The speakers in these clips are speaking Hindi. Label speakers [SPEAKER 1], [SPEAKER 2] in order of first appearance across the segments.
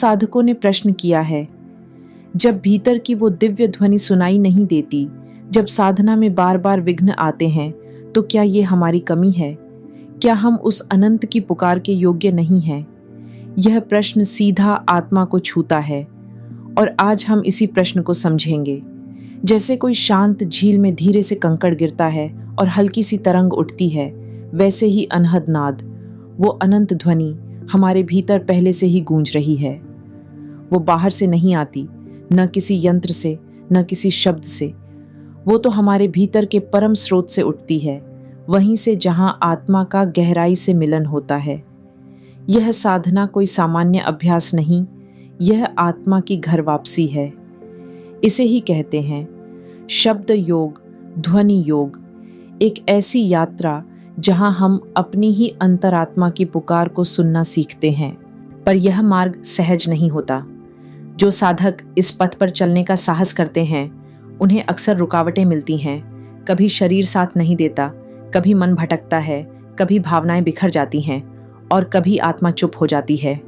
[SPEAKER 1] साधकों ने प्रश्न किया है, जब भीतर की वो दिव्य ध्वनि सुनाई नहीं देती, जब साधना में बार बार विघ्न आते हैं, तो क्या ये हमारी कमी है? क्या हम उस अनंत की पुकार के योग्य नहीं हैं? यह प्रश्न सीधा आत्मा को छूता है और आज हम इसी प्रश्न को समझेंगे। जैसे कोई शांत झील में धीरे से कंकड़ गिरता है और हल्की सी तरंग उठती है, वैसे ही अनहद नाद, वो अनंत ध्वनि हमारे भीतर पहले से ही गूंज रही है। वो बाहर से नहीं आती, न किसी यंत्र से, न किसी शब्द से। वो तो हमारे भीतर के परम स्रोत से उठती है, वहीं से जहां आत्मा का गहराई से मिलन होता है। यह साधना कोई सामान्य अभ्यास नहीं, यह आत्मा की घर वापसी है। इसे ही कहते हैं शब्द योग, ध्वनि योग, एक ऐसी यात्रा जहां हम अपनी ही अंतरात्मा की पुकार को सुनना सीखते हैं। पर यह मार्ग सहज नहीं होता। जो साधक इस पथ पर चलने का साहस करते हैं, उन्हें अक्सर रुकावटें मिलती हैं। कभी शरीर साथ नहीं देता, कभी मन भटकता है, कभी भावनाएं बिखर जाती हैं और कभी आत्मा चुप हो जाती है।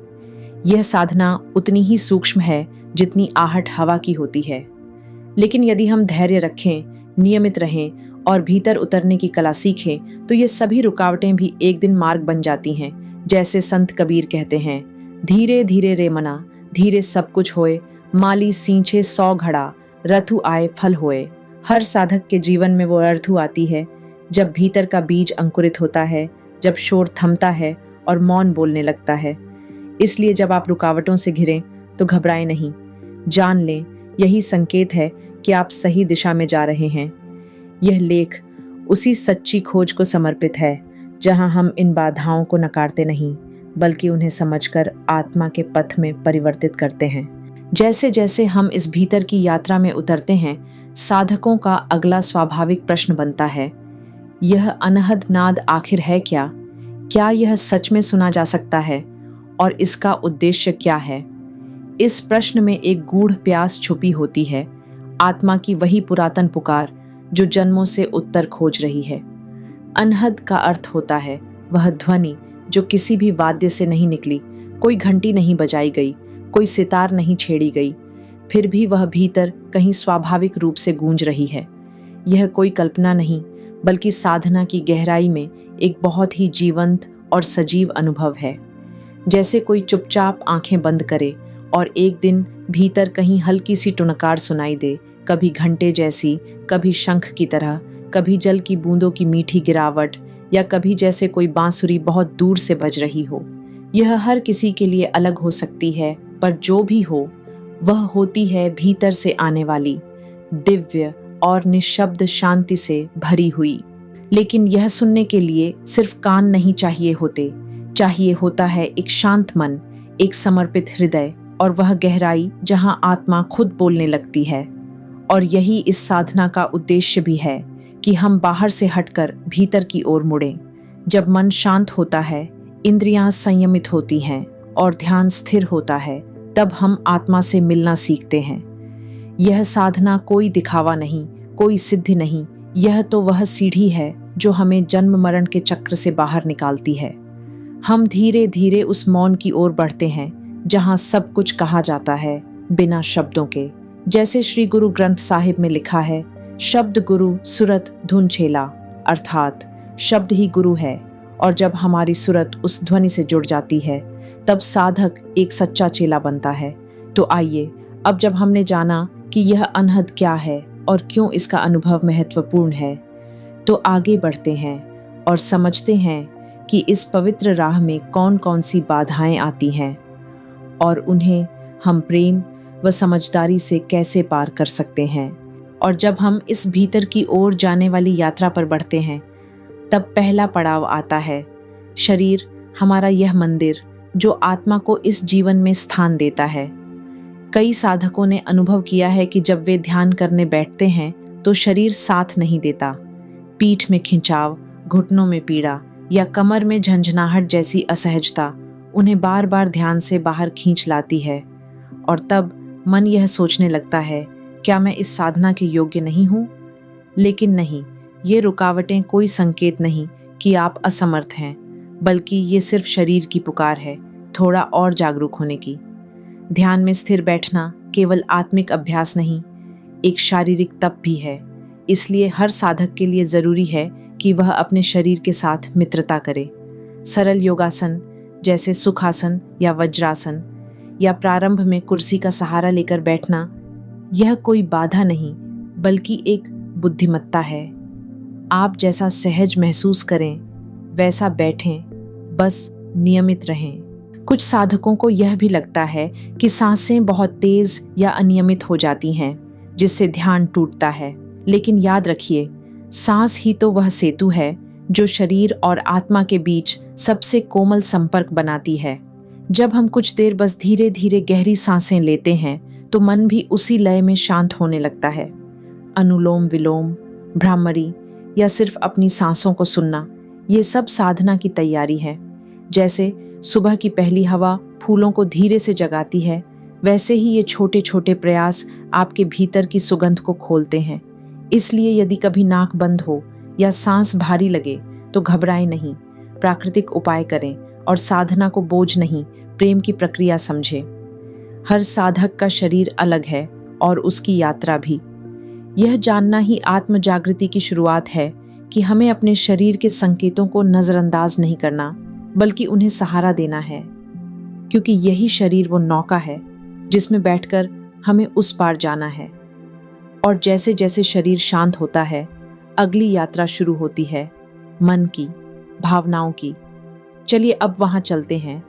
[SPEAKER 1] यह साधना उतनी ही सूक्ष्म है जितनी आहट हवा की होती है। लेकिन यदि हम धैर्य रखें, नियमित रहें और भीतर उतरने की कला सीखें, तो ये सभी रुकावटें भी एक दिन मार्ग बन जाती हैं। जैसे संत कबीर कहते हैं, धीरे धीरे रे मना, धीरे सब कुछ होए, माली सींचे 100 घड़ा, रथु आए फल होए। हर साधक के जीवन में वो ऋतु आती है जब भीतर का बीज अंकुरित होता है, जब शोर थमता है और मौन बोलने लगता है। इसलिए जब आप रुकावटों से घिरें तो घबराएं नहीं, जान लें यही संकेत है कि आप सही दिशा में जा रहे हैं। यह लेख उसी सच्ची खोज को समर्पित है जहां हम इन बाधाओं को नकारते नहीं, बल्कि उन्हें समझकर आत्मा के पथ में परिवर्तित करते हैं। जैसे जैसे हम इस भीतर की यात्रा में उतरते हैं, साधकों का अगला स्वाभाविक प्रश्न बनता है, यह अनहद नाद आखिर है क्या? क्या यह सच में सुना जा सकता है? और इसका उद्देश्य क्या है? इस प्रश्न में एक गूढ़ प्यास छुपी होती है, आत्मा की वही पुरातन पुकार जो जन्मों से उत्तर खोज रही है। अनहद का अर्थ होता है वह ध्वनि जो किसी भी वाद्य से नहीं निकली, कोई घंटी नहीं बजाई गई, कोई सितार नहीं छेड़ी गई, फिर भी वह भीतर कहीं स्वाभाविक रूप से गूंज रही है। यह कोई कल्पना नहीं, बल्कि साधना की गहराई में एक बहुत ही जीवंत और सजीव अनुभव है। जैसे कोई चुपचाप आंखें बंद करे और एक दिन भीतर कहीं हल्की सी टुनकार सुनाई दे, कभी घंटे जैसी, कभी शंख की तरह, कभी जल की बूंदों की मीठी गिरावट, या कभी जैसे कोई बांसुरी बहुत दूर से बज रही हो। यह हर किसी के लिए अलग हो सकती है, पर जो भी हो वह होती है भीतर से आने वाली, दिव्य और निःशब्द शांति से भरी हुई। लेकिन यह सुनने के लिए सिर्फ कान नहीं चाहिए होते, चाहिए होता है एक शांत मन, एक समर्पित हृदय और वह गहराई जहां आत्मा खुद बोलने लगती है। और यही इस साधना का उद्देश्य भी है कि हम बाहर से हटकर भीतर की ओर मुड़ें। जब मन शांत होता है, इंद्रियां संयमित होती हैं और ध्यान स्थिर होता है, तब हम आत्मा से मिलना सीखते हैं। यह साधना कोई दिखावा नहीं, कोई सिद्धि नहीं, यह तो वह सीढ़ी है जो हमें जन्म मरण के चक्र से बाहर निकालती है। हम धीरे धीरे उस मौन की ओर बढ़ते हैं जहां सब कुछ कहा जाता है बिना शब्दों के। जैसे श्री गुरु ग्रंथ साहिब में लिखा है, शब्द गुरु सुरत धुन छेला, अर्थात शब्द ही गुरु है। और जब हमारी सुरत उस ध्वनि से जुड़ जाती है, तब साधक एक सच्चा चेला बनता है। तो आइए, अब जब हमने जाना कि यह अनहद क्या है और क्यों इसका अनुभव महत्वपूर्ण है, तो आगे बढ़ते हैं और समझते हैं कि इस पवित्र राह में कौन कौन सी बाधाएं आती हैं और उन्हें हम प्रेम व समझदारी से कैसे पार कर सकते हैं। और जब हम इस भीतर की ओर जाने वाली यात्रा पर बढ़ते हैं, तब पहला पड़ाव आता है शरीर, हमारा यह मंदिर जो आत्मा को इस जीवन में स्थान देता है। कई साधकों ने अनुभव किया है कि जब वे ध्यान करने बैठते हैं तो शरीर साथ नहीं देता। पीठ में खिंचाव, घुटनों में पीड़ा या कमर में झंझनाहट जैसी असहजता उन्हें बार बार ध्यान से बाहर खींच लाती है। और तब मन यह सोचने लगता है, क्या मैं इस साधना के योग्य नहीं हूँ? लेकिन नहीं, ये रुकावटें कोई संकेत नहीं कि आप असमर्थ हैं, बल्कि ये सिर्फ शरीर की पुकार है थोड़ा और जागरूक होने की। ध्यान में स्थिर बैठना केवल आत्मिक अभ्यास नहीं, एक शारीरिक तप भी है। इसलिए हर साधक के लिए ज़रूरी है कि वह अपने शरीर के साथ मित्रता करे। सरल योगासन जैसे सुखासन या वज्रासन या प्रारंभ में कुर्सी का सहारा लेकर बैठना, यह कोई बाधा नहीं बल्कि एक बुद्धिमत्ता है। आप जैसा सहज महसूस करें वैसा बैठें, बस नियमित रहें। कुछ साधकों को यह भी लगता है कि सांसें बहुत तेज या अनियमित हो जाती हैं, जिससे ध्यान टूटता है। लेकिन याद रखिए, सांस ही तो वह सेतु है जो शरीर और आत्मा के बीच सबसे कोमल संपर्क बनाती है। जब हम कुछ देर बस धीरे धीरे गहरी सांसें लेते हैं तो मन भी उसी लय में शांत होने लगता है। अनुलोम विलोम, भ्रामरी या सिर्फ अपनी सांसों को सुनना, ये सब साधना की तैयारी है। जैसे सुबह की पहली हवा फूलों को धीरे से जगाती है, वैसे ही ये छोटे छोटे प्रयास आपके भीतर की सुगंध को खोलते हैं। इसलिए यदि कभी नाक बंद हो या सांस भारी लगे तो घबराएं नहीं, प्राकृतिक उपाय करें और साधना को बोझ नहीं, प्रेम की प्रक्रिया समझें। हर साधक का शरीर अलग है और उसकी यात्रा भी। यह जानना ही आत्म जागृति की शुरुआत है कि हमें अपने शरीर के संकेतों को नजरअंदाज नहीं करना, बल्कि उन्हें सहारा देना है, क्योंकि यही शरीर वो नौका है जिसमें बैठकर हमें उस पार जाना है। और जैसे जैसे शरीर शांत होता है, अगली यात्रा शुरू होती है, मन की, भावनाओं की। चलिए अब वहां चलते हैं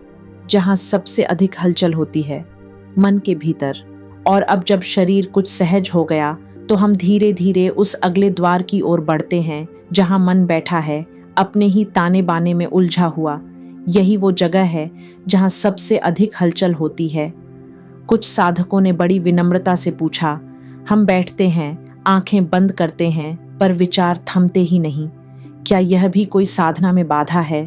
[SPEAKER 1] जहां सबसे अधिक हलचल होती है, मन के भीतर। और अब जब शरीर कुछ सहज हो गया तो हम धीरे धीरे उस अगले द्वार की ओर बढ़ते हैं जहां मन बैठा है, अपने ही ताने बाने में उलझा हुआ। यही वो जगह है जहां सबसे अधिक हलचल होती है। कुछ साधकों ने बड़ी विनम्रता से पूछा, हम बैठते हैं, आंखें बंद करते हैं, पर विचार थमते ही नहीं। क्या यह भी कोई साधना में बाधा है?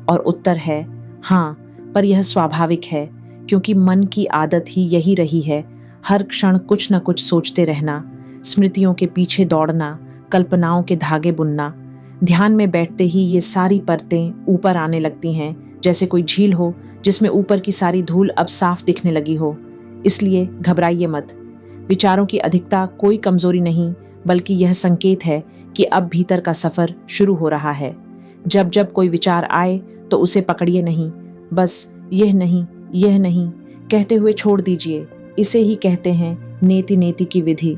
[SPEAKER 1] और उत्तर है हाँ, पर यह स्वाभाविक है, क्योंकि मन की आदत ही यही रही है, हर क्षण कुछ न कुछ सोचते रहना, स्मृतियों के पीछे दौड़ना, कल्पनाओं के धागे बुनना। ध्यान में बैठते ही ये सारी परतें ऊपर आने लगती हैं, जैसे कोई झील हो जिसमें ऊपर की सारी धूल अब साफ दिखने लगी हो। इसलिए घबराइए मत। विचारों की अधिकता कोई कमजोरी नहीं, बल्कि यह संकेत है कि अब भीतर का सफर शुरू हो रहा है। जब जब कोई विचार आए तो उसे पकड़िए नहीं, बस यह नहीं कहते हुए छोड़ दीजिए। इसे ही कहते हैं नेति नेति की विधि।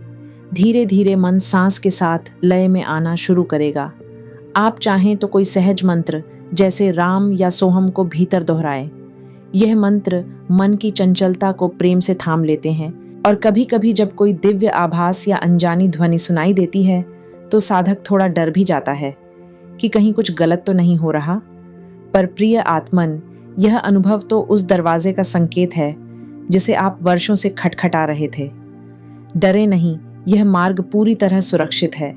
[SPEAKER 1] धीरे धीरे मन सांस के साथ लय में आना शुरू करेगा। आप चाहें तो कोई सहज मंत्र जैसे राम या सोहम को भीतर दोहराएं। यह मंत्र मन की चंचलता को प्रेम से थाम लेते हैं। और कभी कभी जब कोई दिव्य आभास या अनजानी ध्वनि सुनाई देती है तो साधक थोड़ा डर भी जाता है कि कहीं कुछ गलत तो नहीं हो रहा। पर प्रिय आत्मन, यह अनुभव तो उस दरवाजे का संकेत है जिसे आप वर्षों से खटखटा रहे थे। डरे नहीं, यह मार्ग पूरी तरह सुरक्षित है।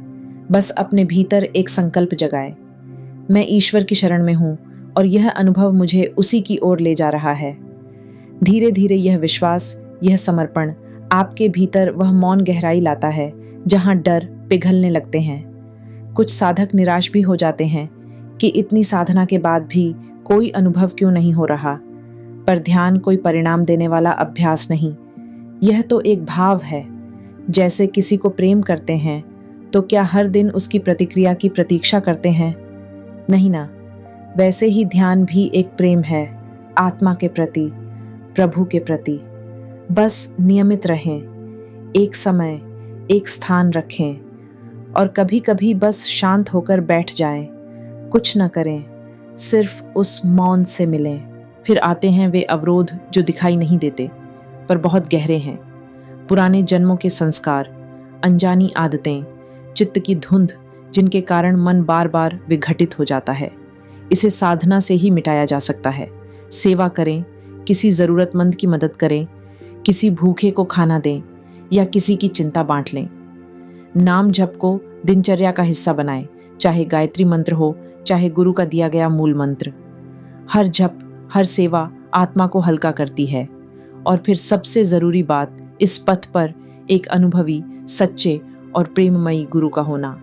[SPEAKER 1] बस अपने भीतर एक संकल्प जगाए, मैं ईश्वर की शरण में हूँ और यह अनुभव मुझे उसी की ओर ले जा रहा है। धीरे धीरे यह विश्वास, यह समर्पण आपके भीतर वह मौन गहराई लाता है जहाँ डर पिघलने लगते हैं। कुछ साधक निराश भी हो जाते हैं कि इतनी साधना के बाद भी कोई अनुभव क्यों नहीं हो रहा। पर ध्यान कोई परिणाम देने वाला अभ्यास नहीं, यह तो एक भाव है। जैसे किसी को प्रेम करते हैं तो क्या हर दिन उसकी प्रतिक्रिया की प्रतीक्षा करते हैं? नहीं ना। वैसे ही ध्यान भी एक प्रेम है, आत्मा के प्रति, प्रभु के प्रति। बस नियमित रहें, एक समय, एक स्थान रखें और कभी कभी बस शांत होकर बैठ जाएं, कुछ न करें, सिर्फ उस मौन से मिलें। फिर आते हैं वे अवरोध जो दिखाई नहीं देते पर बहुत गहरे हैं। पुराने जन्मों के संस्कार, अनजानी आदतें, चित्त की धुंध, जिनके कारण मन बार बार विघटित हो जाता है। इसे साधना से ही मिटाया जा सकता है। सेवा करें, किसी ज़रूरतमंद की मदद करें, किसी भूखे को खाना दें या किसी की चिंता बांट लें। नाम जप को दिनचर्या का हिस्सा बनाएं, चाहे गायत्री मंत्र हो, चाहे गुरु का दिया गया मूल मंत्र। हर जप, हर सेवा आत्मा को हल्का करती है। और फिर सबसे ज़रूरी बात, इस पथ पर एक अनुभवी, सच्चे और प्रेममयी गुरु का होना।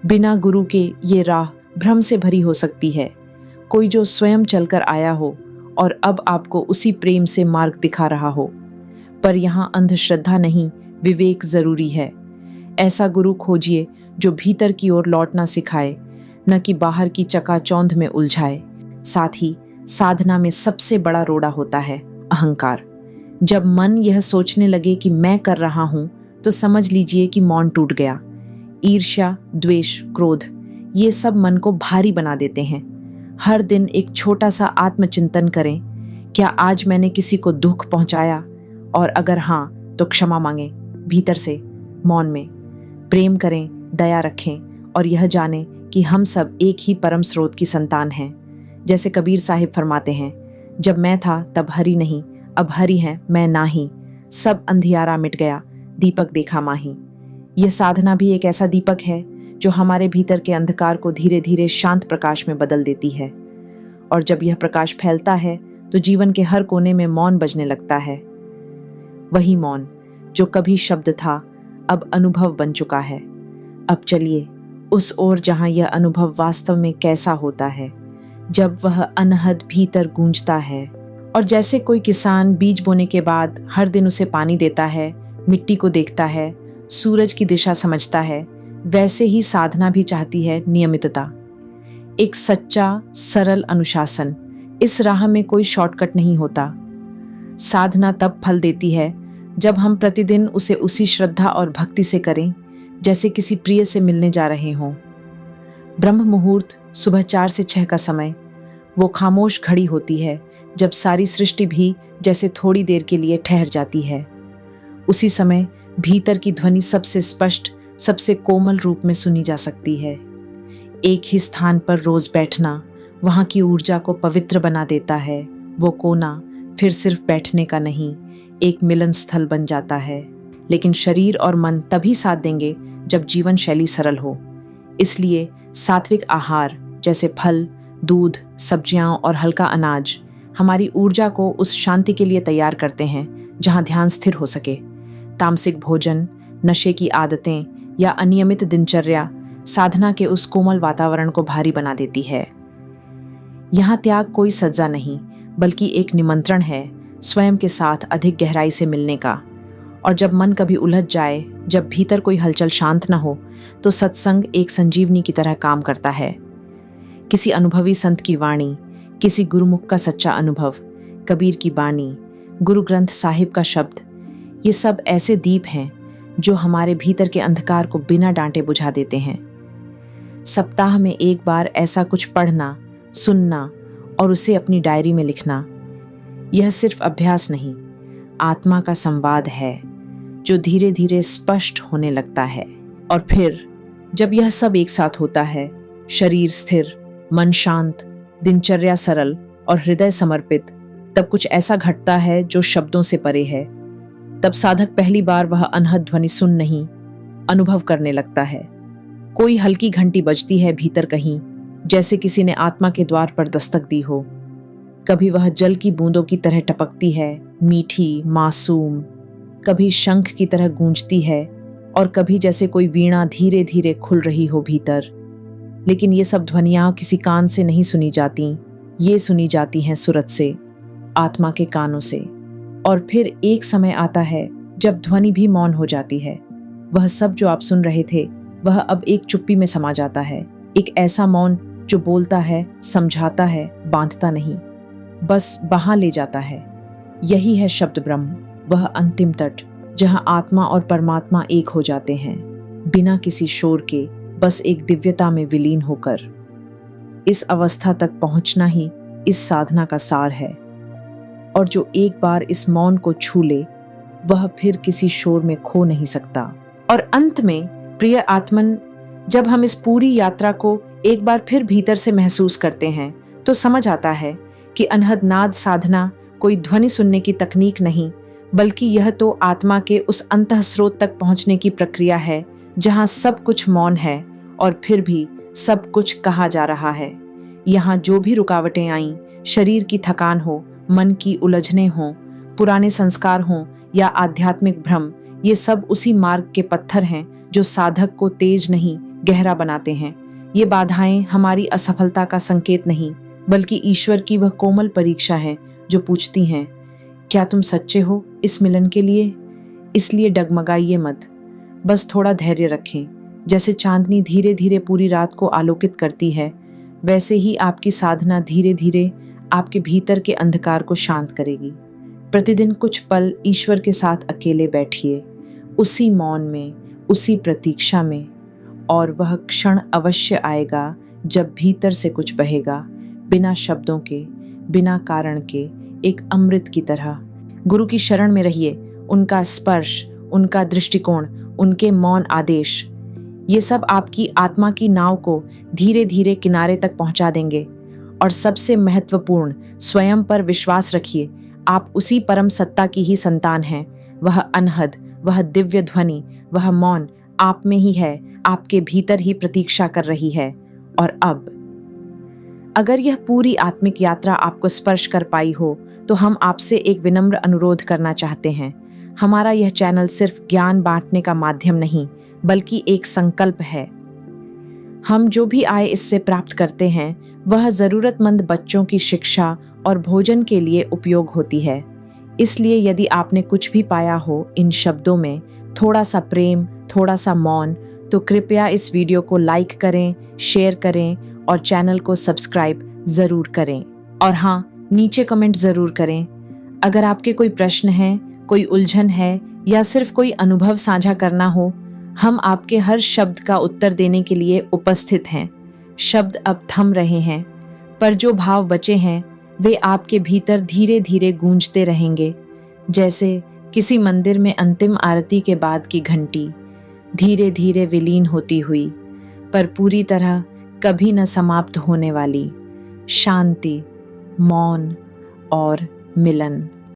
[SPEAKER 1] बिना गुरु के ये राह भ्रम से भरी हो सकती है। कोई जो स्वयं चलकर आया हो और अब आपको उसी प्रेम से मार्ग दिखा रहा हो। पर यहाँ अंधश्रद्धा नहीं, विवेक जरूरी है। ऐसा गुरु खोजिए जो भीतर की ओर लौटना सिखाए, न कि बाहर की चकाचौंध में उलझाए। साथ ही साधना में सबसे बड़ा रोड़ा होता है अहंकार। जब मन यह सोचने लगे कि मैं कर रहा हूं, तो समझ लीजिए कि मौन टूट गया। ईर्ष्या, द्वेष, क्रोध, ये सब मन को भारी बना देते हैं। हर दिन एक छोटा सा आत्मचिंतन करें। क्या आज मैंने किसी को दुख पहुंचाया? और अगर हाँ, तो क्षमा मांगें भीतर से, मौन में। प्रेम करें, दया रखें और यह जानें कि हम सब एक ही परम स्रोत की संतान हैं। जैसे कबीर साहिब फरमाते हैं, जब मैं था तब हरि नहीं, अब हरि है मैं नाही। सब अंधियारा मिट गया, दीपक देखा माही। यह साधना भी एक ऐसा दीपक है जो हमारे भीतर के अंधकार को धीरे धीरे शांत प्रकाश में बदल देती है। और जब यह प्रकाश फैलता है तो जीवन के हर कोने में मौन बजने लगता है। वही मौन जो कभी शब्द था, अब अनुभव बन चुका है। अब चलिए उस ओर जहां यह अनुभव वास्तव में कैसा होता है, जब वह अनहद भीतर गूंजता है। और जैसे कोई किसान बीज बोने के बाद हर दिन उसे पानी देता है, मिट्टी को देखता है, सूरज की दिशा समझता है, वैसे ही साधना भी चाहती है नियमितता, एक सच्चा सरल अनुशासन। इस राह में कोई शॉर्टकट नहीं होता। साधना तब फल देती है जब हम प्रतिदिन उसे उसी श्रद्धा और भक्ति से करें जैसे किसी प्रिय से मिलने जा रहे हों। ब्रह्म मुहूर्त सुबह 4 से 6 का समय वो खामोश घड़ी होती है जब सारी सृष्टि भी जैसे थोड़ी देर के लिए ठहर जाती है। उसी समय भीतर की ध्वनि सबसे स्पष्ट, सबसे कोमल रूप में सुनी जा सकती है। एक ही स्थान पर रोज बैठना वहां की ऊर्जा को पवित्र बना देता है। वो कोना फिर सिर्फ बैठने का नहीं, एक मिलन स्थल बन जाता है। लेकिन शरीर और मन तभी साथ देंगे जब जीवन शैली सरल हो। इसलिए सात्विक आहार जैसे फल, दूध, सब्जियां और हल्का अनाज हमारी ऊर्जा को उस शांति के लिए तैयार करते हैं जहां ध्यान स्थिर हो सके। तामसिक भोजन, नशे की आदतें या अनियमित दिनचर्या साधना के उस कोमल वातावरण को भारी बना देती है। यहाँ त्याग कोई सज्जा नहीं, बल्कि एक निमंत्रण है स्वयं के साथ अधिक गहराई से मिलने का। और जब मन कभी उलझ जाए, जब भीतर कोई हलचल शांत न हो, तो सत्संग एक संजीवनी की तरह काम करता है। किसी अनुभवी संत की वाणी, किसी गुरुमुख का सच्चा अनुभव, कबीर की बानी, गुरु ग्रंथ साहिब का शब्द, ये सब ऐसे दीप हैं जो हमारे भीतर के अंधकार को बिना डांटे बुझा देते हैं। सप्ताह में एक बार ऐसा कुछ पढ़ना, सुनना और उसे अपनी डायरी में लिखना, यह सिर्फ अभ्यास नहीं, आत्मा का संवाद है जो धीरे धीरे स्पष्ट होने लगता है। और फिर जब यह सब एक साथ होता है, शरीर स्थिर, मन शांत, दिनचर्या सरल और हृदय समर्पित, तब कुछ ऐसा घटता है जो शब्दों से परे है। तब साधक पहली बार वह अनहद ध्वनि सुन नहीं, अनुभव करने लगता है। कोई हल्की घंटी बजती है भीतर कहीं, जैसे किसी ने आत्मा के द्वार पर दस्तक दी हो। कभी वह जल की बूंदों की तरह टपकती है, मीठी, मासूम, कभी शंख की तरह गूंजती है और कभी जैसे कोई वीणा धीरे धीरे खुल रही हो भीतर। लेकिन ये सब ध्वनियां किसी कान से नहीं सुनी जाती, ये सुनी जाती हैं सूरत से, आत्मा के कानों से। और फिर एक समय आता है जब ध्वनि भी मौन हो जाती है। वह सब जो आप सुन रहे थे, वह अब एक चुप्पी में समा जाता है। एक ऐसा मौन जो बोलता है, समझाता है, बांधता नहीं, बस बहा ले जाता है। यही है शब्द ब्रह्म, वह अंतिम तट जहां आत्मा और परमात्मा एक हो जाते हैं, बिना किसी शोर के, बस एक दिव्यता में विलीन होकर। इस अवस्था तक पहुंचना ही इस साधना का सार है। और जो एक बार इस मौन को छू ले, वह फिर किसी शोर में खो नहीं सकता। और अंत में प्रिय आत्मन, जब हम इस पूरी यात्रा को एक बार फिर भीतर से महसूस करते हैं, तो समझ आता है कि अनहद नाद साधना कोई ध्वनि सुनने की तकनीक नहीं, बल्कि यह तो आत्मा के उस अंतः स्रोत तक पहुंचने की प्रक्रिया है जहां सब कुछ मौन है और फिर भी सब कुछ कहा जा रहा है। यहाँ जो भी रुकावटें आईं, शरीर की थकान हो, मन की उलझने हों, पुराने संस्कार हों या आध्यात्मिक भ्रम, ये सब उसी मार्ग के पत्थर हैं जो साधक को तेज नहीं, गहरा बनाते हैं। ये बाधाएं हमारी असफलता का संकेत नहीं, बल्कि ईश्वर की वह कोमल परीक्षा है जो पूछती हैं, क्या तुम सच्चे हो इस मिलन के लिए? इसलिए डगमगाइए मत, बस थोड़ा धैर्य रखें। जैसे चांदनी धीरे धीरे पूरी रात को आलोकित करती है, वैसे ही आपकी साधना धीरे धीरे आपके भीतर के अंधकार को शांत करेगी। प्रतिदिन कुछ पल ईश्वर के साथ अकेले बैठिए, उसी मौन में, उसी प्रतीक्षा में, और वह क्षण अवश्य आएगा जब भीतर से कुछ बहेगा, बिना शब्दों के, बिना कारण के, एक अमृत की तरह। गुरु की शरण में रहिए, उनका स्पर्श, उनका दृष्टिकोण, उनके मौन आदेश, ये सब आपकी आत्मा की नाव को धीरे धीरे किनारे तक पहुंचा देंगे। और सबसे महत्वपूर्ण, स्वयं पर विश्वास रखिए, आप उसी परम सत्ता की ही संतान हैं। वह अनहद, वह दिव्य ध्वनि, वह मौन आप में ही है, आपके भीतर ही प्रतीक्षा कर रही है। और अब अगर यह पूरी आत्मिक यात्रा आपको स्पर्श कर पाई हो, तो हम आपसे एक विनम्र अनुरोध करना चाहते हैं। हमारा यह चैनल सिर्फ ज्ञान बांटने का माध्यम नहीं, बल्कि एक संकल्प है। हम जो भी आय इससे प्राप्त करते हैं, वह जरूरतमंद बच्चों की शिक्षा और भोजन के लिए उपयोग होती है। इसलिए यदि आपने कुछ भी पाया हो इन शब्दों में, थोड़ा सा प्रेम, थोड़ा सा मौन, तो कृपया इस वीडियो को लाइक करें, शेयर करें और चैनल को सब्सक्राइब ज़रूर करें। और हाँ, नीचे कमेंट ज़रूर करें। अगर आपके कोई प्रश्न है, कोई उलझन है या सिर्फ कोई अनुभव साझा करना हो, हम आपके हर शब्द का उत्तर देने के लिए उपस्थित हैं। शब्द अब थम रहे हैं, पर जो भाव बचे हैं वे आपके भीतर धीरे धीरे गूंजते रहेंगे, जैसे किसी मंदिर में अंतिम आरती के बाद की घंटी, धीरे धीरे विलीन होती हुई, पर पूरी तरह कभी न समाप्त होने वाली शांति, मौन और मिलन।